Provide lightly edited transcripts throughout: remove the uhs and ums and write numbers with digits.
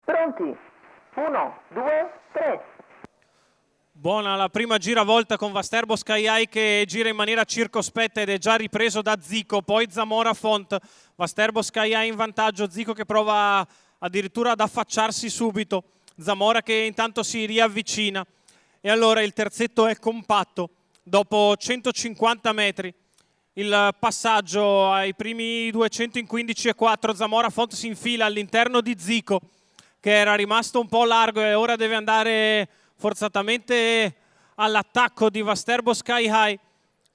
Pronti? 1, 2, 3. Buona la prima giravolta con Vasterbo Sky High che gira in maniera circospetta ed è già ripreso da Zico, poi Zamora Font. Vasterbo Sky High in vantaggio, Zico che prova addirittura ad affacciarsi subito, Zamora che intanto si riavvicina e allora il terzetto è compatto dopo 150 metri. Il passaggio ai primi 200 in 15,4, Zamora Font si infila all'interno di Zico che era rimasto un po' largo e ora deve andare forzatamente all'attacco di Vasterbo Sky High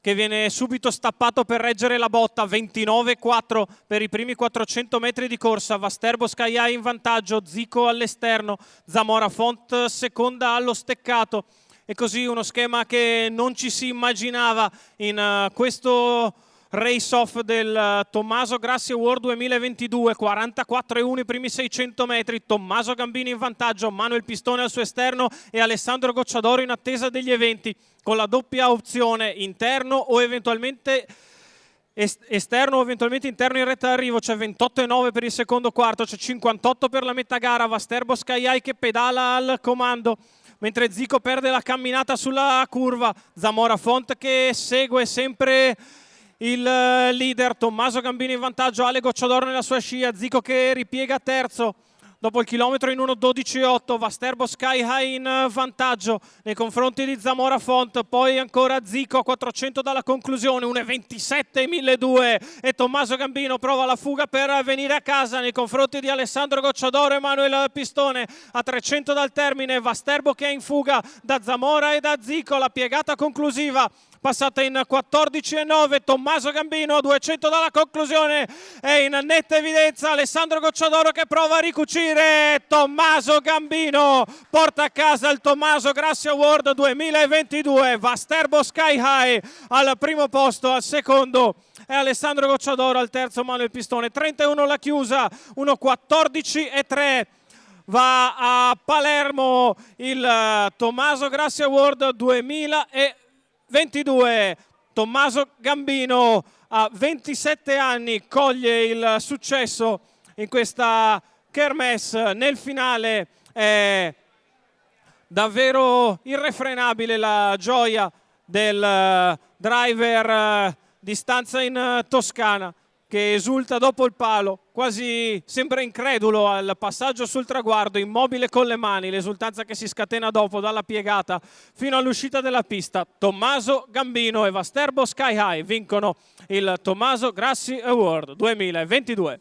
che viene subito stappato per reggere la botta. 29,4 per i primi 400 metri di corsa, Vasterbo Sky High in vantaggio, Zico all'esterno, Zamora Font seconda allo steccato e così uno schema che non ci si immaginava in questo race-off del Tommaso Grassi Award 2022. 44,1 i primi 600 metri, Tommaso Gambini in vantaggio, Manuel Pistone al suo esterno e Alessandro Gocciadoro in attesa degli eventi con la doppia opzione interno o eventualmente esterno o eventualmente interno in retta d'arrivo. C'è 28,9 per il secondo quarto, c'è 58 per la metà gara, Vasterbo Sky High che pedala al comando mentre Zico perde la camminata sulla curva, Zamora Font che segue sempre il leader, Tommaso Gambini in vantaggio, Ale Gocciadoro nella sua scia, Zico che ripiega terzo dopo il chilometro in 1:12,8, Vasterbo Sky High in vantaggio nei confronti di Zamora Font, poi ancora Zico a 400 dalla conclusione, 1:27 1.200 e Tommaso Gambino prova la fuga per venire a casa nei confronti di Alessandro Gocciadoro e Manuel Pistone a 300 dal termine, Vasterbo che è in fuga da Zamora e da Zico, la piegata conclusiva passata in 14,9, Tommaso Gambino a 200 dalla conclusione è in netta evidenza Alessandro Gocciadoro che prova a ricucire, Tommaso Gambino porta a casa il Tommaso Grassi Award 2022, Vasterbo Sky High al primo posto, al secondo è Alessandro Gocciadoro, al terzo Manuel Pistone. 31 la chiusa, 1:14,3. Va a Palermo il Tommaso Grassi Award 2022. Tommaso Gambino a 27 anni coglie il successo in questa kermesse. Nel finale è davvero irrefrenabile la gioia del driver di stanza in Toscana che esulta dopo il palo, quasi sembra incredulo al passaggio sul traguardo, immobile con le mani, l'esultanza che si scatena dopo dalla piegata fino all'uscita della pista. Tommaso Gambino e Vasterbo Sky High vincono il Tommaso Grassi Award 2022.